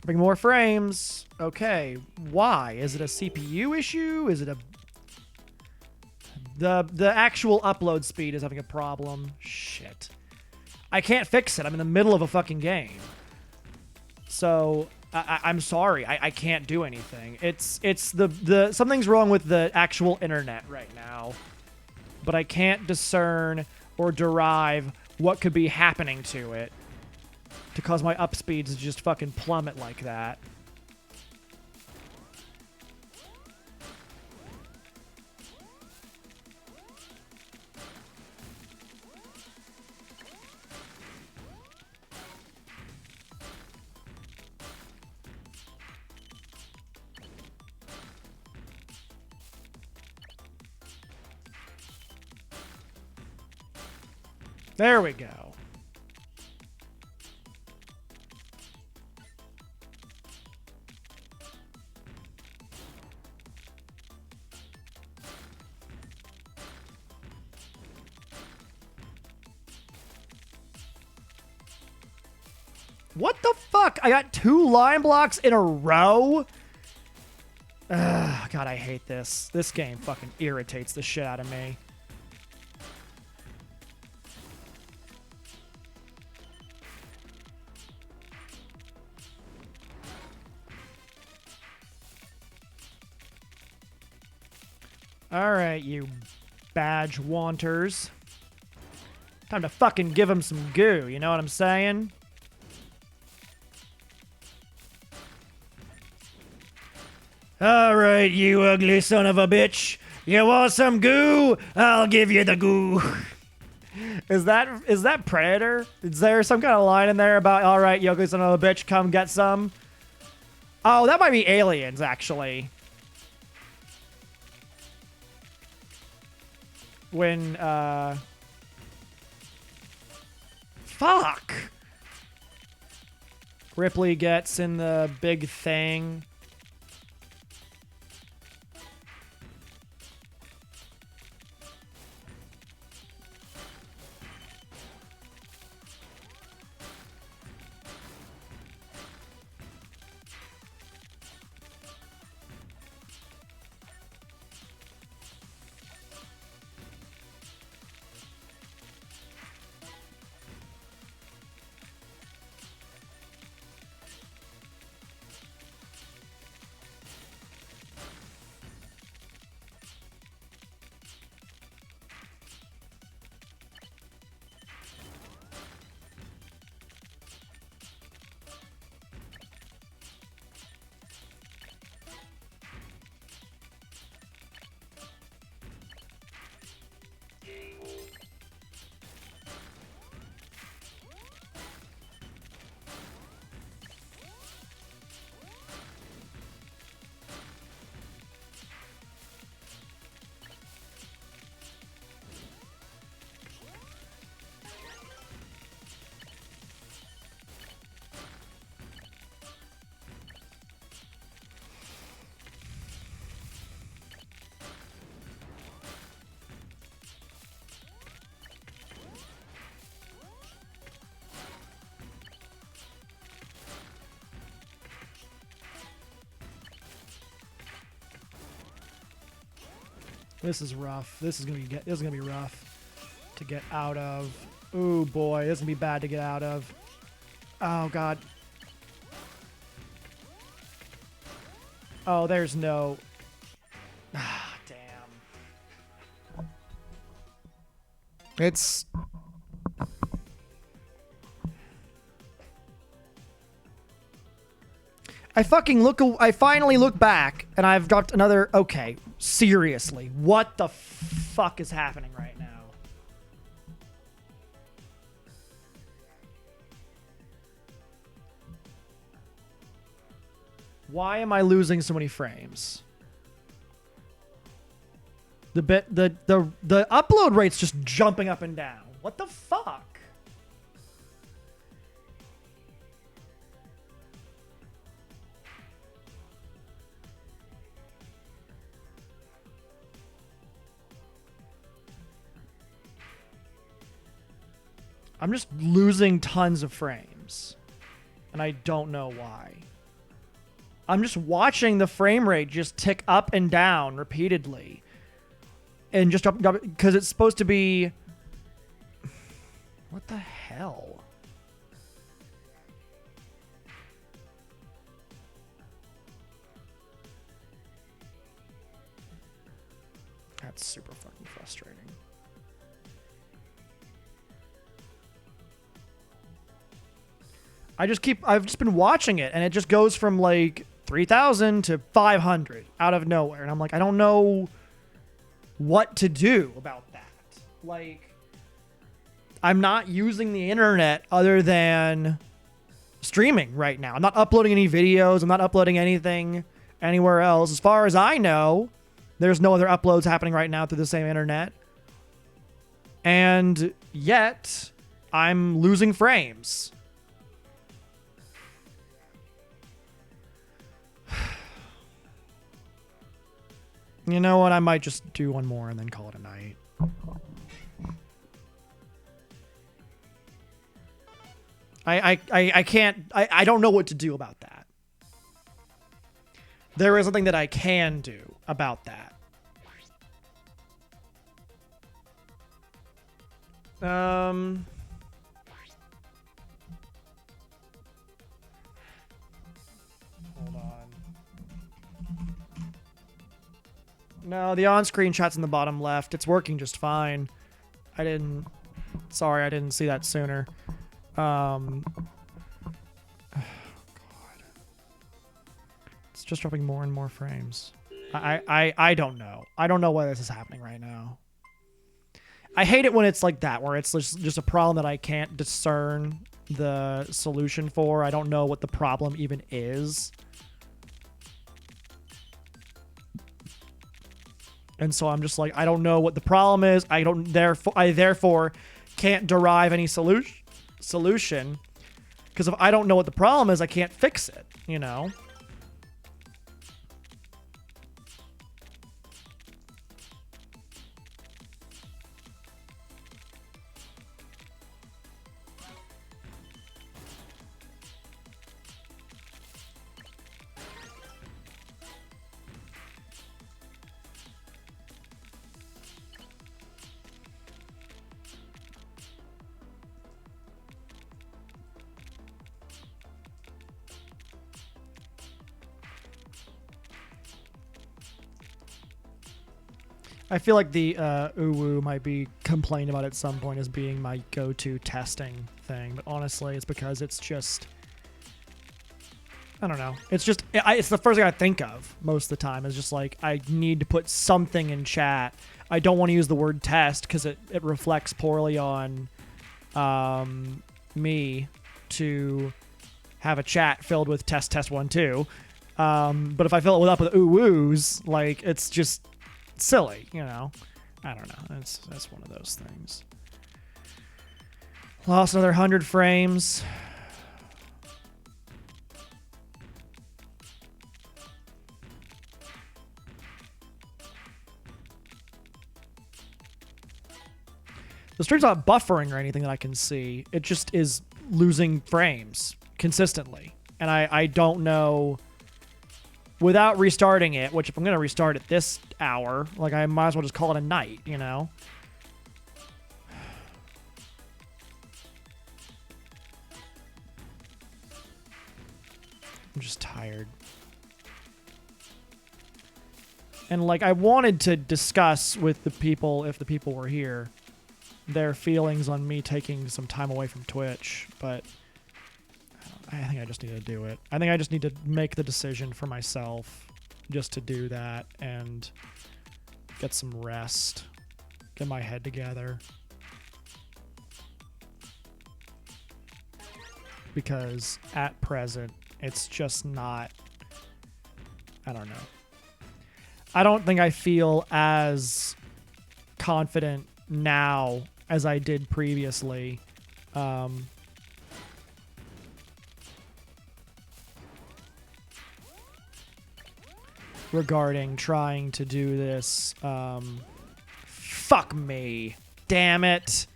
Bring more frames. Okay. Why? Is it a CPU issue? Is it a... The actual upload speed is having a problem. Shit. I can't fix it. I'm in the middle of a fucking game. So, I'm sorry. I can't do anything. It's the... Something's wrong with the actual internet right now. But I can't discern or derive what could be happening to it to cause my up speeds to just fucking plummet like that. There we go. What the fuck? I got 2 line blocks in a row? Ugh, God, I hate this. This game fucking irritates the shit out of me. Alright, you badge wanters. Time to fucking give them some goo, you know what I'm saying? Alright, you ugly son of a bitch. You want some goo? I'll give you the goo. Is that Predator? Is there some kind of line in there about, alright, you ugly son of a bitch, come get some? Oh, that might be Aliens, actually. When, fuck! Ripley gets in the big thing. This is rough. This is gonna be rough to get out of. Ooh boy, this is gonna be bad to get out of. Oh god. Oh, there's no. Ah, damn. It's... I finally look back, and I've dropped another... Okay, seriously. What the fuck is happening right now? Why am I losing so many frames? The upload rate's just jumping up and down. What the fuck? I'm just losing tons of frames. And I don't know why. I'm just watching the frame rate just tick up and down repeatedly. And just because it's supposed to be... What the hell? That's super fucking frustrating. I've just been watching it, and it just goes from like 3,000 to 500 out of nowhere. And I'm like, I don't know what to do about that. Like, I'm not using the internet other than streaming right now. I'm not uploading any videos. I'm not uploading anything anywhere else. As far as I know, there's no other uploads happening right now through the same internet. And yet, I'm losing frames. You know what? I might just do one more and then call it a night. I can't... I don't know what to do about that. There is something that I can do about that. Hold on. No, the on-screen chat's in the bottom left. It's working just fine. Sorry, I didn't see that sooner. Oh, God. It's just dropping more and more frames. I don't know. I don't know why this is happening right now. I hate it when it's like that, where it's just a problem that I can't discern the solution for. I don't know what the problem even is. And so I'm just like, I don't know what the problem is. I therefore can't derive any solution. Because if I don't know what the problem is, I can't fix it, you know? I feel like the Uwu might be complained about at some point as being my go-to testing thing, but honestly, it's because it's just... I don't know. It's just... it's the first thing I think of most of the time. Is just like, I need to put something in chat. I don't want to use the word test because it reflects poorly on me to have a chat filled with test 1 2. But if I fill it up with Uwus, like, it's just... silly, you know. I don't know. That's one of those things. Lost another 100 frames. The stream's not buffering or anything that I can see. It just is losing frames consistently. And I don't know... Without restarting it, which if I'm going to restart it this hour, like, I might as well just call it a night, you know? I'm just tired. And, like, I wanted to discuss with the people, if the people were here, their feelings on me taking some time away from Twitch, but I think I just need to do it. I think I just need to make the decision for myself just to do that and get some rest, get my head together. Because at present, it's just not, I don't know. I don't think I feel as confident now as I did previously. Regarding trying to do this. Fuck me. Damn it.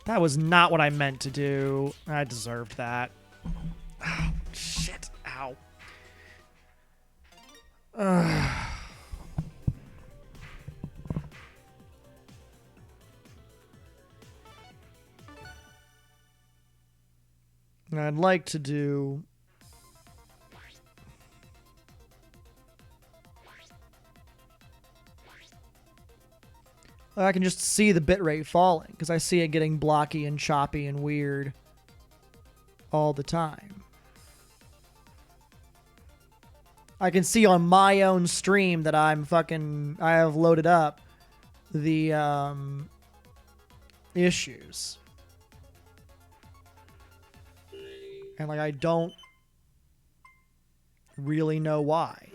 That was not what I meant to do. I deserved that. Oh, shit. Ow. I'd like to do... I can just see the bitrate falling because I see it getting blocky and choppy and weird all the time. I can see on my own stream that I have loaded up the issues. And like I don't really know why.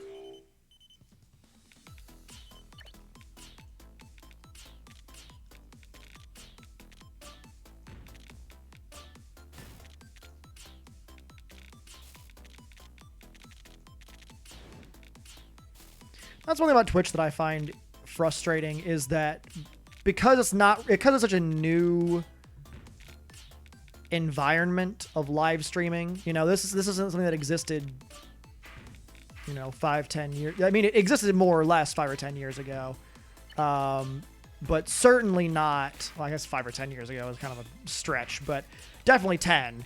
That's one thing about Twitch that I find frustrating is that because it's such a new environment of live streaming, you know, this isn't something that existed, you know, 5-10 years. I mean, it existed more or less 5 or 10 years ago. But certainly not, well, I guess 5 or 10 years ago is kind of a stretch, but definitely 10.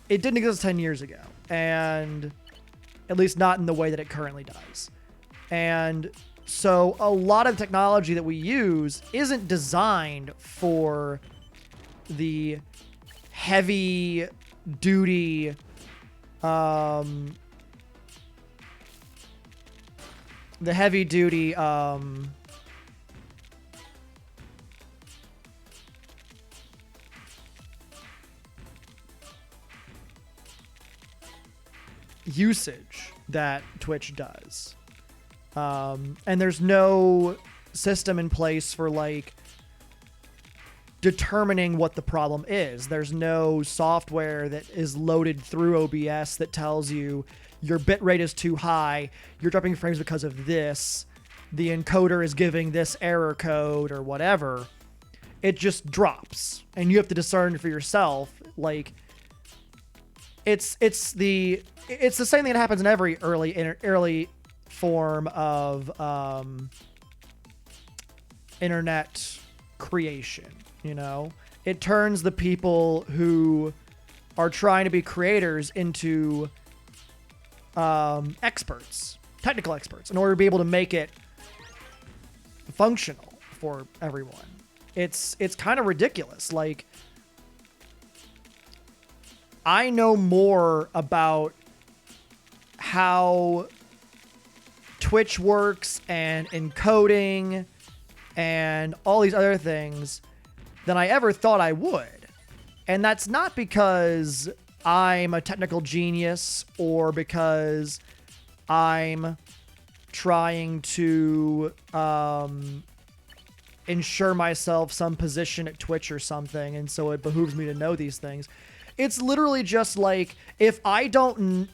It didn't exist 10 years ago, and at least not in the way that it currently does. And so a lot of technology that we use isn't designed for the heavy duty usage that Twitch does. And there's no system in place for like determining what the problem is. There's no software that is loaded through OBS that tells you your bitrate is too high, you're dropping frames because of this, the encoder is giving this error code or whatever. It just drops and you have to discern for yourself. Like it's the same thing that happens in every early form of internet creation. You know, it turns the people who are trying to be creators into experts, technical experts, in order to be able to make it functional for everyone. It's kind of ridiculous. Like, I know more about how Twitch works and encoding and all these other things than I ever thought I would. And that's not because I'm a technical genius or because I'm trying to ensure myself some position at Twitch or something, and so it behooves me to know these things. It's literally just like, if I don't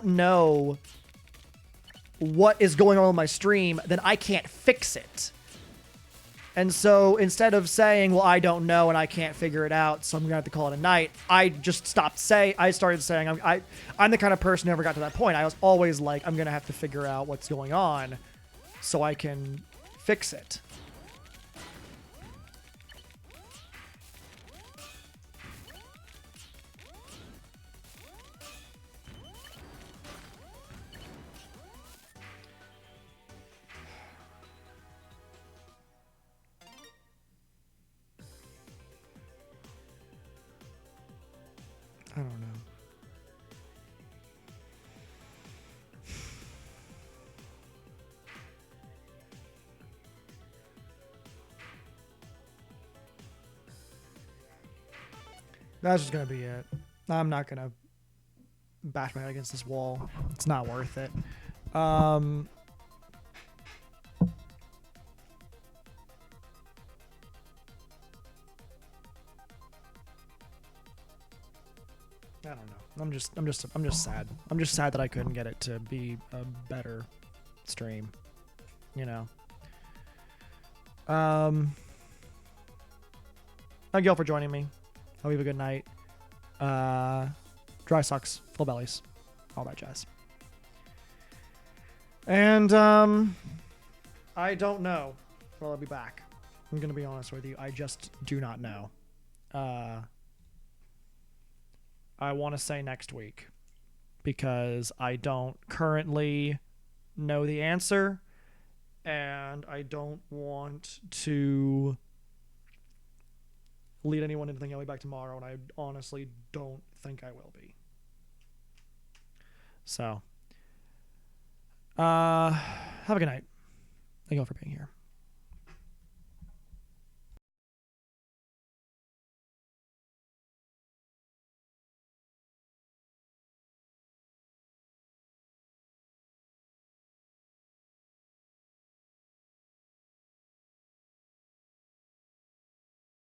know what is going on with my stream, then I can't fix it. And so instead of saying, well, I don't know and I can't figure it out, so I'm gonna have to call it a night, I started saying, I'm the kind of person who never got to that point. I was always like, I'm gonna have to figure out what's going on so I can fix it. I don't know. That's just gonna be it. I'm not gonna bash my head against this wall. It's not worth it. I don't know. I'm just sad. I'm just sad that I couldn't get it to be a better stream. You know. Thank you all for joining me. Hope you have a good night. Dry socks, full bellies, all that jazz. And I don't know. Well, I'll be back. I'm gonna be honest with you. I just do not know. I want to say next week because I don't currently know the answer, and I don't want to lead anyone into thinking I'll be back tomorrow, and I honestly don't think I will be. So, have a good night. Thank you all for being here.